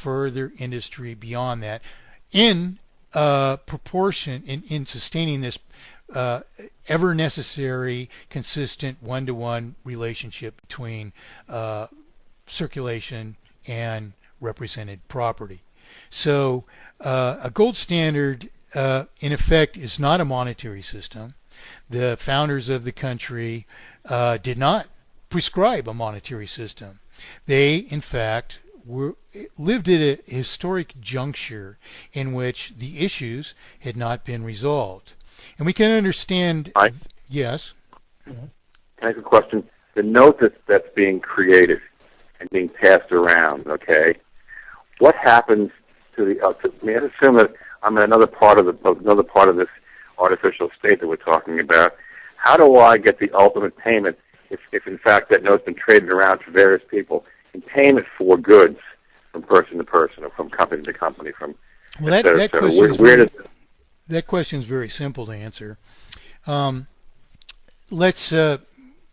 further industry beyond that in proportion in sustaining this ever necessary, consistent one-to-one relationship between circulation and represented property. So a gold standard, in effect, is not a monetary system. The founders of the country did not prescribe a monetary system. They, in fact, lived at a historic juncture in which the issues had not been resolved. And we can understand... Yes? Can I ask a question? The note that's being created and being passed around, okay, what happens to the... let's assume that I'm in another part of this artificial state that we're talking about. How do I get the ultimate payment if in fact that note's been traded around to various people in payment for goods from person to person or from company to company? That question is very simple to answer.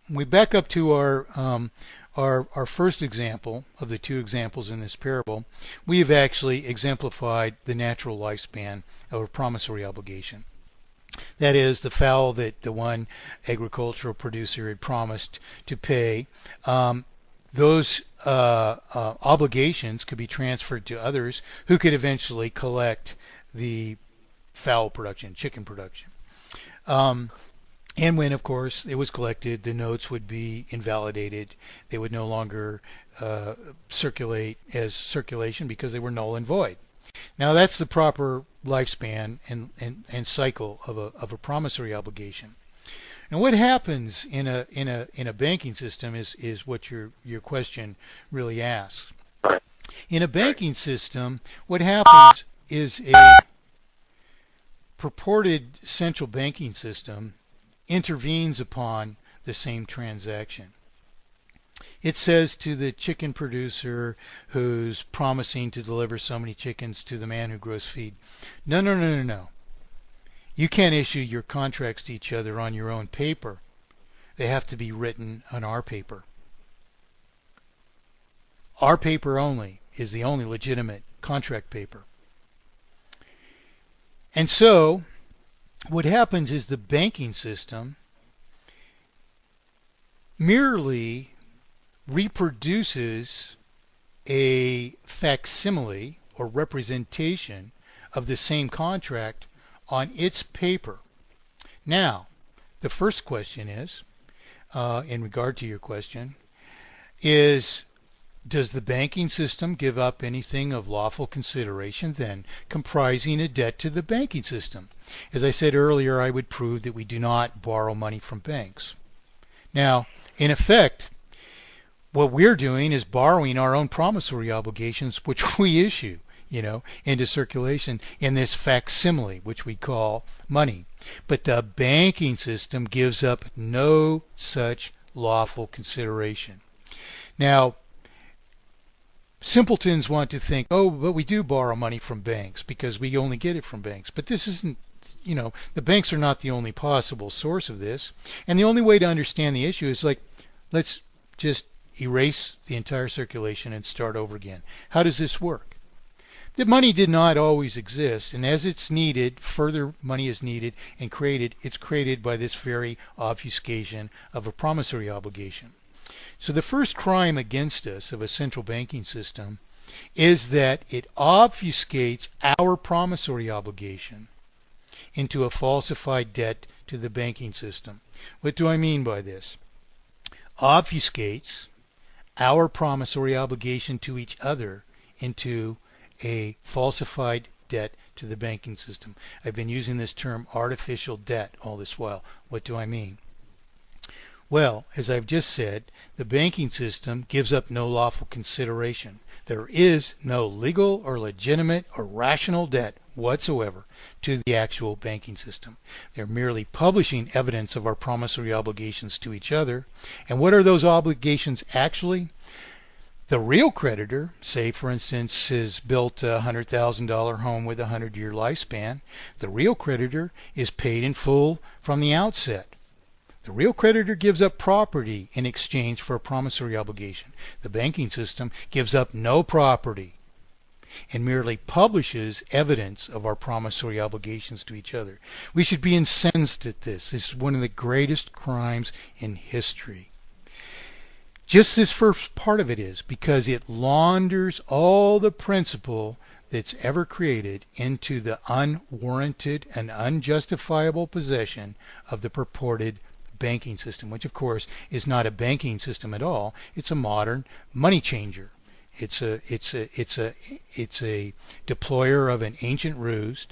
We back up to our first example of the two examples in this parable. We have actually exemplified the natural lifespan of a promissory obligation. That is, the fowl that the one agricultural producer had promised to pay. Those obligations could be transferred to others who could eventually collect the fowl production, chicken production. And when, of course, it was collected, the notes would be invalidated. They would no longer circulate as circulation because they were null and void. Now, that's the proper lifespan and cycle of a promissory obligation. And what happens in a banking system is what your question really asks. In a banking system, what happens is a purported central banking system intervenes upon the same transaction. It says to the chicken producer who's promising to deliver so many chickens to the man who grows feed, no. You can't issue your contracts to each other on your own paper. They have to be written on our paper. Our paper only is the only legitimate contract paper. And so what happens is the banking system merely reproduces a facsimile or representation of the same contract on its paper. Now, the first question is, in regard to your question, is does the banking system give up anything of lawful consideration then comprising a debt to the banking system? As I said earlier, I would prove that we do not borrow money from banks. Now, in effect, what we're doing is borrowing our own promissory obligations, which we issue, into circulation in this facsimile, which we call money. But the banking system gives up no such lawful consideration. Now, simpletons want to think, oh, but we do borrow money from banks because we only get it from banks. But this isn't, the banks are not the only possible source of this. And the only way to understand the issue is let's just erase the entire circulation and start over again. How does this work? The money did not always exist, and as it's needed, further money is needed and created. It's created by this very obfuscation of a promissory obligation. So the first crime against us of a central banking system is that it obfuscates our promissory obligation into a falsified debt to the banking system. What do I mean by this? Obfuscates our promissory obligation to each other into a falsified debt to the banking system. I've been using this term artificial debt all this while. What do I mean? Well, as I've just said, the banking system gives up no lawful consideration. There is no legal or legitimate or rational debt whatsoever to the actual banking system. They're merely publishing evidence of our promissory obligations to each other. And what are those obligations actually? The real creditor, say for instance, has built a $100,000 home with a 100-year lifespan. The real creditor is paid in full from the outset. The real creditor gives up property in exchange for a promissory obligation. The banking system gives up no property and merely publishes evidence of our promissory obligations to each other. We should be incensed at this. This is one of the greatest crimes in history. Just this first part of it is because it launders all the principle that's ever created into the unwarranted and unjustifiable possession of the purported banking system, which of course is not a banking system at all. It's a modern money changer. It's a deployer of an ancient ruse,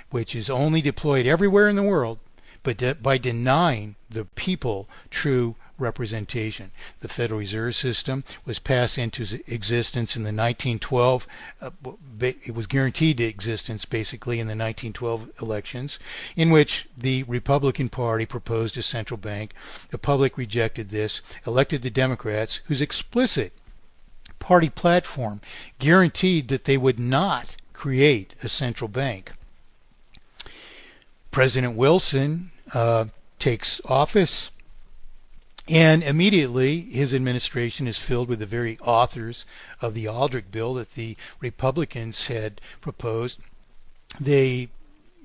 which is only deployed everywhere in the world, but by denying the people true representation. The Federal Reserve System was passed into existence in the 1912. It was guaranteed existence basically in the 1912 elections, in which the Republican Party proposed a central bank. The public rejected this, elected the Democrats, whose explicit party platform guaranteed that they would not create a central bank. President Wilson takes office, and immediately his administration is filled with the very authors of the Aldrich bill that the Republicans had proposed. They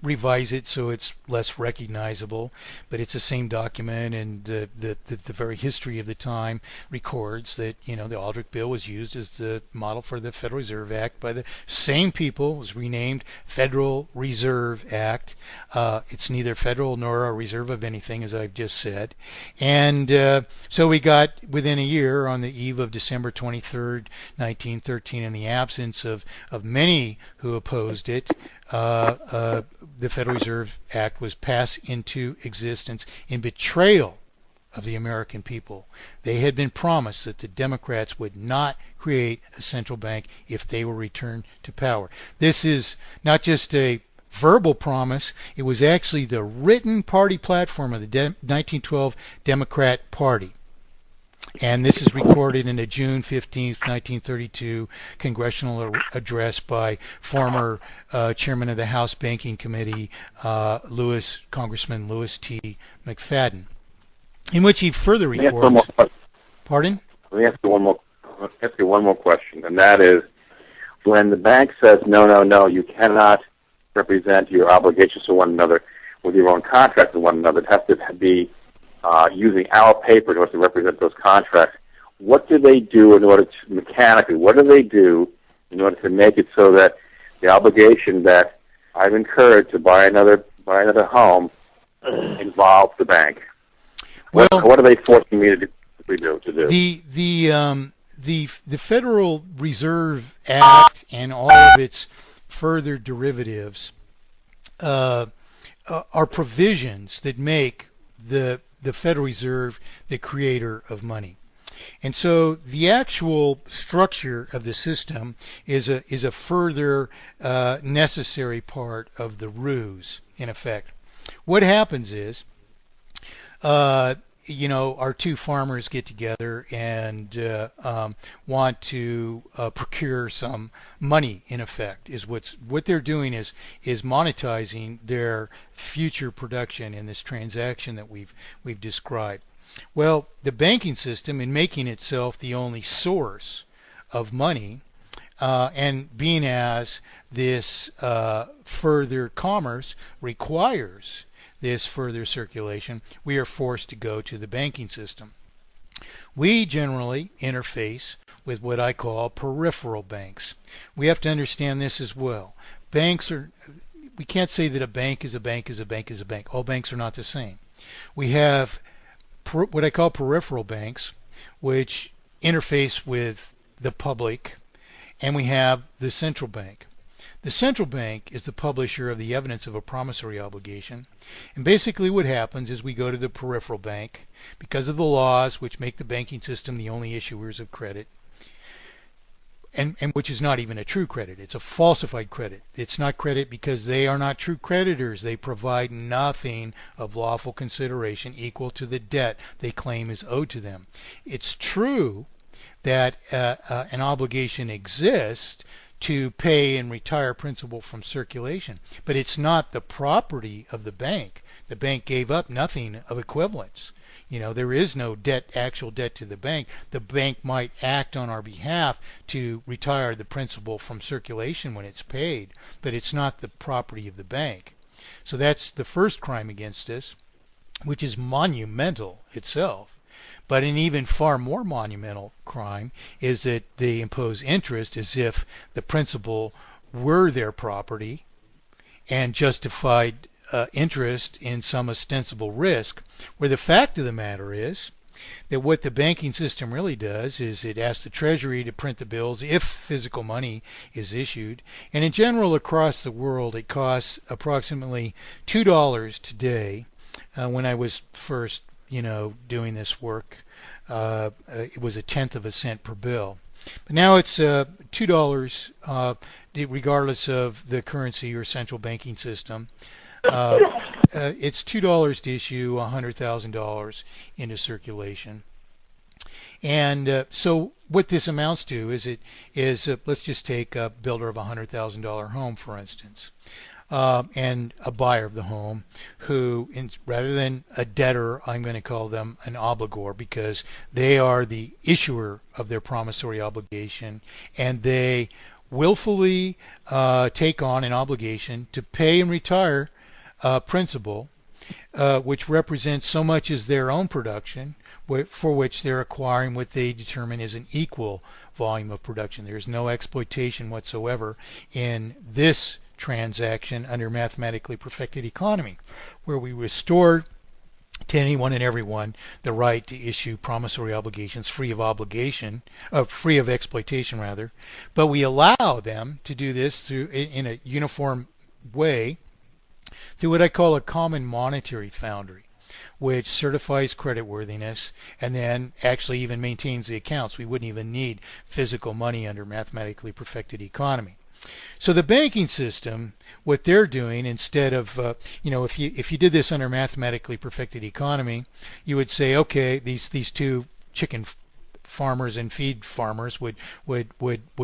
revise it so it's less recognizable, but it's the same document, and the very history of the time records that the Aldrich bill was used as the model for the Federal Reserve Act by the same people. It was renamed Federal Reserve Act. It's neither federal nor a reserve of anything, as I've just said. And so we got within a year, on the eve of December 23rd, 1913, in the absence of many who opposed it, the Federal Reserve Act was passed into existence in betrayal of the American people. They had been promised that the Democrats would not create a central bank if they were returned to power. This is not just a verbal promise, it was actually the written party platform of the 1912 Democrat Party. And this is recorded in a June 15th, 1932 congressional address by former chairman of the House Banking Committee, Congressman Louis T. McFadden, in which he further records... Pardon? Let me ask you one more question, and that is, when the bank says, no, you cannot represent your obligations to one another with your own contract to one another, it has to be using our paper in order to represent those contracts. What do they do in order to, mechanically, what do they do in order to make it so that the obligation that I've incurred to buy another home involves the bank? Well, what are they forcing me to do? The Federal Reserve Act and all of its further derivatives are provisions that make the Federal Reserve the creator of money. And so the actual structure of the system is a further necessary part of the ruse, in effect. What happens is, our two farmers get together and want to procure some money, in effect. What they're doing is monetizing their future production in this transaction that we've described. Well, the banking system, in making itself the only source of money, and being as this further commerce requires this further circulation, we are forced to go to the banking system. We generally interface with what I call peripheral banks. We have to understand this as well. We can't say that a bank is a bank is a bank is a bank. All banks are not the same. We have what I call peripheral banks, which interface with the public, and we have the central bank. The central bank is the publisher of the evidence of a promissory obligation. And basically what happens is we go to the peripheral bank because of the laws which make the banking system the only issuers of credit, and which is not even a true credit. It's a falsified credit. It's not credit because they are not true creditors. They provide nothing of lawful consideration equal to the debt they claim is owed to them. It's true that an obligation exists to pay and retire principal from circulation, but it's not the property of the bank. The bank gave up nothing of equivalence. There is no actual debt to the bank. The bank might act on our behalf to retire the principal from circulation when it's paid, but it's not the property of the bank. So that's the first crime against us, which is monumental itself. But an even far more monumental crime is that they impose interest as if the principal were their property and justified interest in some ostensible risk, where the fact of the matter is that what the banking system really does is it asks the Treasury to print the bills if physical money is issued. And in general, across the world, it costs approximately $2 today. When I was first, doing this work, it was 1/10 of a cent per bill. But now it's $2, regardless of the currency or central banking system. It's $2 to issue $100,000 into circulation. And so what this amounts to is let's just take a builder of a $100,000 home, for instance, and a buyer of the home who, rather than a debtor, I'm going to call them an obligor, because they are the issuer of their promissory obligation, and they willfully take on an obligation to pay and retire principal, which represents so much as their own production, for which they're acquiring what they determine is an equal volume of production. There's no exploitation whatsoever in this transaction under mathematically perfected economy, where we restore to anyone and everyone the right to issue promissory obligations free of exploitation rather, but we allow them to do this in a uniform way through what I call a common monetary foundry, which certifies creditworthiness and then actually even maintains the accounts. We wouldn't even need physical money under mathematically perfected economy. So the banking system, what they're doing, instead of, if you did this under mathematically perfected economy, you would say, okay, these two chicken farmers and feed farmers would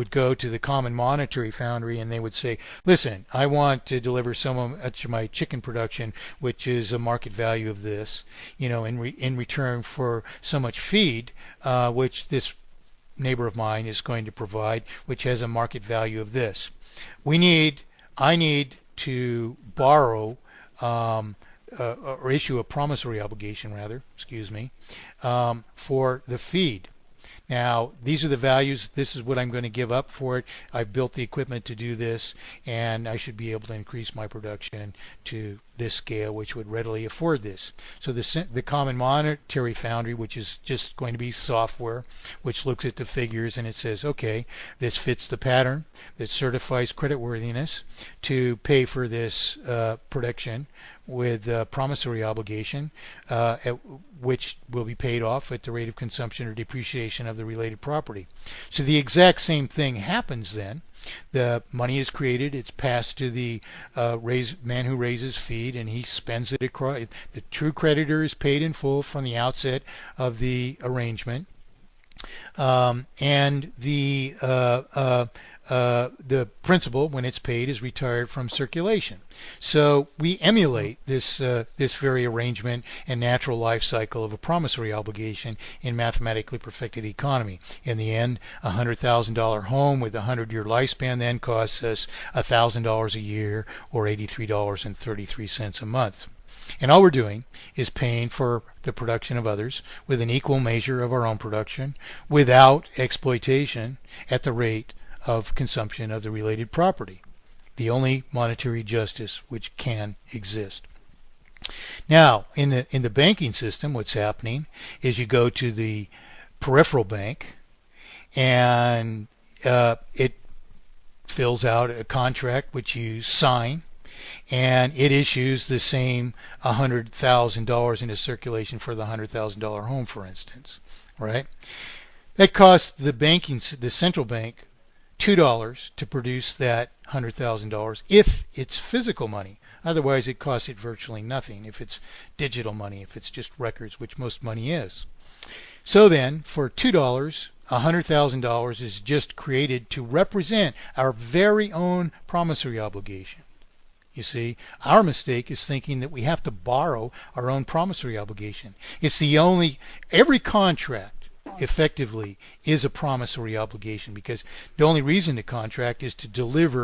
go to the common monetary foundry, and they would say, listen, I want to deliver some of my chicken production, which is a market value of this, in return for so much feed, which this neighbor of mine is going to provide, which has a market value of this. I need to borrow or issue a promissory obligation rather, for the feed. Now, these are the values. This is what I'm going to give up for it. I've built the equipment to do this, and I should be able to increase my production to this scale, which would readily afford this. So the common monetary foundry, which is just going to be software, which looks at the figures and it says, okay, this fits the pattern that certifies creditworthiness to pay for this production with promissory obligation, which will be paid off at the rate of consumption or depreciation of the related property. So the exact same thing happens then. The money is created, it's passed to the man who raises feed, and he spends it across. The true creditor is paid in full from the outset of the arrangement, and the principal, when it's paid, is retired from circulation. So we emulate this very arrangement and natural life cycle of a promissory obligation in mathematically perfected economy. In the end, a $100,000 home with a 100-year lifespan then costs us $1,000 a year, or $83.33 a month. And all we're doing is paying for the production of others with an equal measure of our own production without exploitation at the rate of consumption of the related property. The only monetary justice which can exist. Now, in the banking system, what's happening is you go to the peripheral bank, and it fills out a contract which you sign, and it issues the same $100,000 into circulation for the $100,000 home, for instance, right? That costs the central bank $2 to produce that $100,000 if it's physical money. Otherwise, it costs it virtually nothing if it's digital money, if it's just records, which most money is. So then, for $2, $100,000 is just created to represent our very own promissory obligation. You see, our mistake is thinking that we have to borrow our own promissory obligation. Every contract effectively is a promissory obligation, because the only reason to contract is to deliver